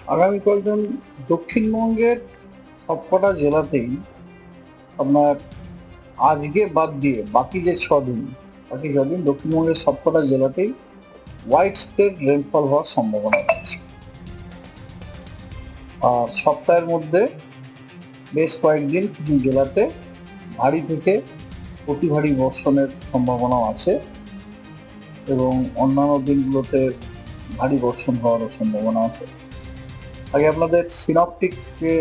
আগামী কয়েকদিন দক্ষিণবঙ্গের সবকটা জেলাতেই আপনার আজকে বাদ দিয়ে বাকি ছদিন দক্ষিণবঙ্গের সবকটা জেলাতেই হোয়াইট স্প্রেড রেনফল হওয়ার সম্ভাবনা রয়েছে। আর সপ্তাহের মধ্যে বেশ কয়েকদিন কিছু জেলাতে ভারী থেকে অতি ভারী বর্ষণের সম্ভাবনাও আছে এবং অন্যান্য দিনগুলোতে ভারী বর্ষণ হওয়ারও সম্ভাবনা আছে। আগে আপনাদের সিনপটিক যে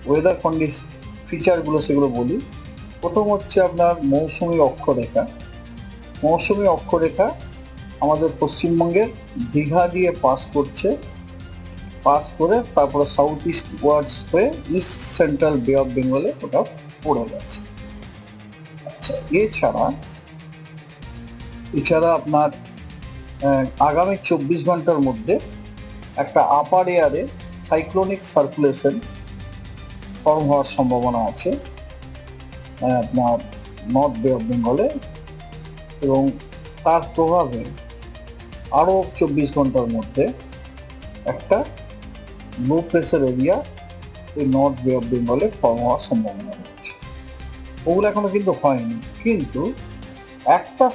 ওয়েদার কন্ডিশন ফিচারগুলো সেগুলো বলি। প্রথম হচ্ছে আপনার মৌসুমী অক্ষরেখা আমাদের পশ্চিমবঙ্গের দীঘা দিয়ে পাস করে তারপরে সাউথ ইস্ট ওয়ার্ডস হয়ে ইস্ট সেন্ট্রাল বে অফ বেঙ্গলে ওটা পড়ে গেছে। আচ্ছা, এছাড়া আপনার আগামী 24 ঘন্টার মধ্যে একটা আপার এয়ারে সাইক্লোনিক সার্কুলেশন ফর্ম হওয়ার সম্ভাবনা আছে আপনার নর্থ বে অফ বেঙ্গলে, এবং তার প্রভাবে আরো 24 ঘন্টার মধ্যে একটা লো প্রেসার এরিয়া এই নর্থ বে অফ বেঙ্গলে ফর্ম হওয়ার সম্ভাবনা রয়েছে। ওগুলো এখনো কিন্তু হয়নি, কিন্তু একটা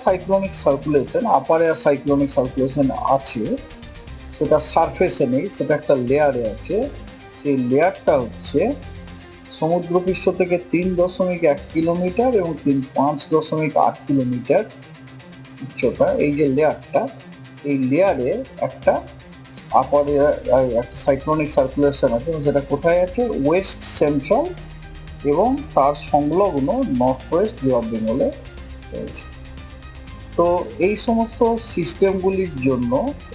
আপার এয়ার সাইক্লোনিক সার্কুলেশন আছে, সেটা সারফেসে নেই, সেটা একটা লেয়ারে আছে। সেই লেয়ারটা হচ্ছে সমুদ্রপৃষ্ঠ থেকে 3.1 কিলোমিটার এবং 5.8 কিলোমিটার উচ্চতা। এই যে লেয়ারটা, এই লেয়ারে একটা একটা সাইক্লোনিক সার্কুলেশন আছে, এবং সেটা কোথায় আছে? ওয়েস্ট সেন্ট্রাল এবং তার সংলগ্ন নর্থ ওয়েস্ট বে অফ বেঙ্গলে রয়েছে। তো এই সমস্ত সিস্টেমগুলির জন্য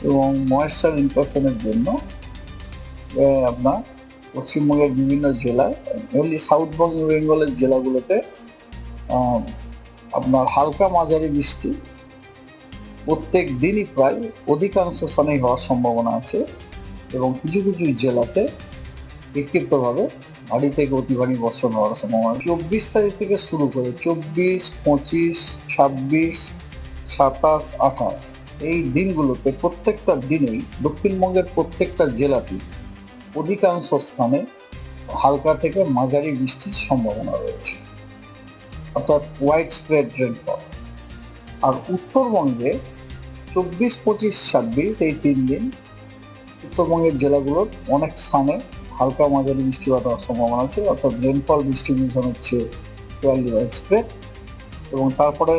এবং ময়েশ্চার ইনফ্লেশনের জন্য আপনার পশ্চিমবঙ্গের বিভিন্ন জেলায়, মেনলি সাউথ বেঙ্গলের জেলাগুলোতে আপনার হালকা মাঝারি বৃষ্টি প্রত্যেক দিনই প্রায় অধিকাংশ স্থানেই হওয়ার সম্ভাবনা আছে, এবং কিছু কিছু জেলাতে বিক্ষিপ্তভাবে ভারী থেকে অতি ভারী বর্ষণ হওয়ার সম্ভাবনা। 24 তারিখ থেকে শুরু করে 24, 25, 26, 27, 28 এই দিনগুলোতে প্রত্যেকটা দিনেই দক্ষিণবঙ্গের প্রত্যেকটা জেলাতে অধিকাংশ স্থানে হালকা থেকে মাঝারি বৃষ্টির সম্ভাবনা রয়েছে, অর্থাৎ হোয়াইট স্প্রেড রেনফল। আর উত্তরবঙ্গে 24, 25, 26 এই 3 দিন উত্তরবঙ্গের জেলাগুলোর অনেক স্থানে হালকা মাঝারি বৃষ্টিপাত হওয়ার সম্ভাবনা আছে, অর্থাৎ রেনফল ডিস্ট্রিবিউশন হচ্ছে ফেয়ারলি হোয়াইট স্প্রেড। এবং তারপরে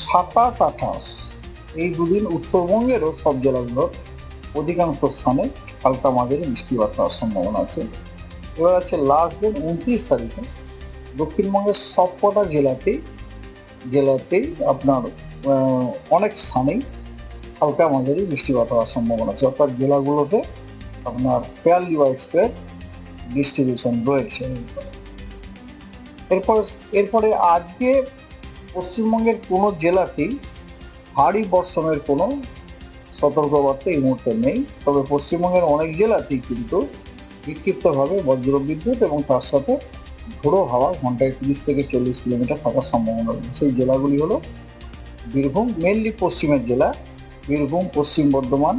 27, 28 এই দুদিন উত্তরবঙ্গেরও সব জেলাগুলোর অধিকাংশ স্থানে হালকা মাঝারি বৃষ্টিপাত হওয়ার সম্ভাবনা আছে। এবার আছে লাস্ট দিন 29 তারিখে দক্ষিণবঙ্গের সবকটা জেলাতেই আপনার অনেক স্থানেই হালকা মাঝারি বৃষ্টিপাত হওয়ার সম্ভাবনা আছে, অর্থাৎ জেলাগুলোতে আপনার ফেয়ারলি হোয়াইট স্প্রেড ডিস্ট্রিবিউশন রয়েছে। এরপরে আজকে পশ্চিমবঙ্গের কোনো জেলাতেই ভারী বর্ষণের কোনো সতর্কবার্তা এই মুহূর্তে নেই, তবে পশ্চিমবঙ্গের অনেক জেলাতেই কিন্তু বিক্ষিপ্তভাবে বজ্রবিদ্যুৎ এবং তার সাথে ঝোড়ো হাওয়া ঘন্টায় 30 থেকে 40 কিলোমিটার থাকার সম্ভাবনা রয়েছে। সেই জেলাগুলি হলো বীরভূম, মেনলি পশ্চিমের জেলা বীরভূম, পশ্চিম বর্ধমান,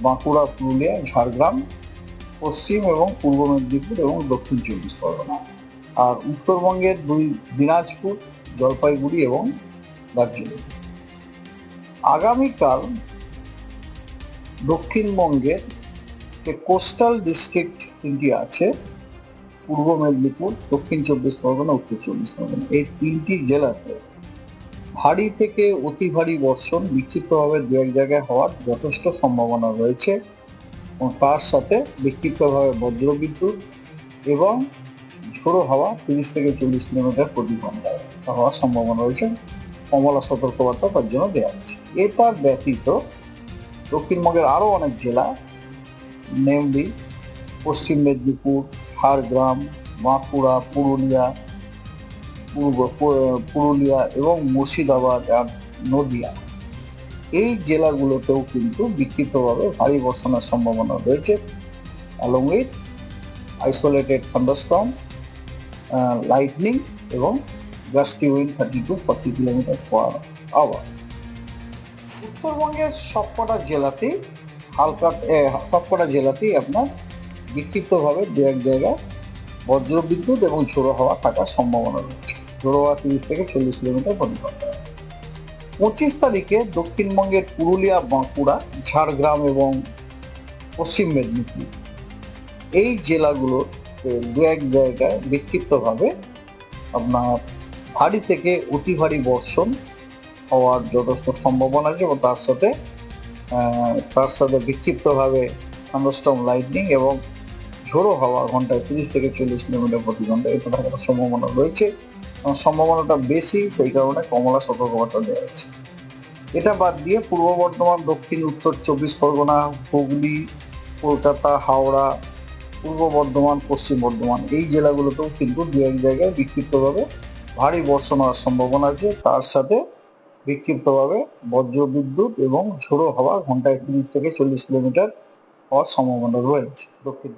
বাঁকুড়া, পুরুলিয়া, ঝাড়গ্রাম, পশ্চিম এবং পূর্ব মেদিনীপুর এবং দক্ষিণ 24 পরগনা। আর উত্তরবঙ্গের দিনাজপুর, জলপাইগুড়ি এবং দার্জিলিং। আগামীকাল দক্ষিণবঙ্গের যে কোস্টাল ডিস্ট্রিক্ট 3টি আছে, পূর্ব মেদিনীপুর, দক্ষিণ 24 পরগনা, উত্তর 24 পরগনা, এই 3টি জেলাতে ভারী থেকে অতি ভারী বর্ষণ বিক্ষিপ্তভাবে দু এক জায়গায় হওয়ার যথেষ্ট সম্ভাবনা রয়েছে, এবং তার সাথে বিক্ষিপ্তভাবে বজ্রবিদ্যুৎ এবং ঝোড়ো হাওয়া 30 থেকে 40 কিলোমিটার প্রতি ঘন্টায় হওয়ার সম্ভাবনা রয়েছে। কমলা সতর্কবার্তা তার জন্য দেওয়া হচ্ছে। এটার ব্যতীত দক্ষিণবঙ্গের আরো অনেক জেলা, নেমলি পশ্চিম মেদিনীপুর, ঝাড়গ্রাম, বাঁকুড়া, পুরুলিয়া এবং মুর্শিদাবাদ আর নদিয়া, এই জেলাগুলোতেও কিন্তু বিক্ষিপ্তভাবে ভারী বর্ষণের সম্ভাবনা রয়েছে, along with isolated thunderstorm, lightning এবং gusty wind 30 to 40 kilometre per hour. উত্তরবঙ্গের সবকটা জেলাতেই হালকা সবকটা জেলাতেই আপনার বিক্ষিপ্তভাবে দু এক জায়গায় বজ্রবিদ্যুৎ এবং ঝোড়ো হাওয়া থাকার সম্ভাবনা রয়েছে। ঝোড়ো হাওয়া 30 থেকে 40 কিলোমিটার প্রতি ঘন্টায়। 25 তারিখে দক্ষিণবঙ্গের পুরুলিয়া, বাঁকুড়া, ঝাড়গ্রাম এবং পশ্চিম মেদিনীপুর এই জেলাগুলোতে দু এক জায়গায় বিক্ষিপ্তভাবে আপনার ভারী থেকে অতি ভারী বর্ষণ হওয়ার যথেষ্ট সম্ভাবনা আছে এবং তার সাথে বিক্ষিপ্তভাবে থান্ডারস্টর্ম, লাইটনিং এবং ঝোড়ো হাওয়া ঘন্টায় 30 থেকে 40 কিলোমিটার প্রতি ঘন্টায় এটা থাকার সম্ভাবনা রয়েছে এবং সম্ভাবনাটা বেশি, সেই কারণে কমলা সতর্কবার্তা দেওয়া হয়েছে। এটা বাদ দিয়ে পূর্ব বর্ধমান, দক্ষিণ উত্তর 24 পরগনা, হুগলি, কলকাতা, হাওড়া, পূর্ব বর্ধমান, পশ্চিম বর্ধমান এই জেলাগুলোতেও কিন্তু দু এক জায়গায় বিক্ষিপ্তভাবে ভারী বর্ষণ হওয়ার সম্ভাবনা আছে। তার সাথে বিক্ষিপ্তভাবে বজ্রবিদ্যুৎ এবং ঝোড়ো হাওয়া ঘন্টায় 30 থেকে 40 কিলোমিটার হওয়ার সম্ভাবনা রয়েছে। দক্ষিণ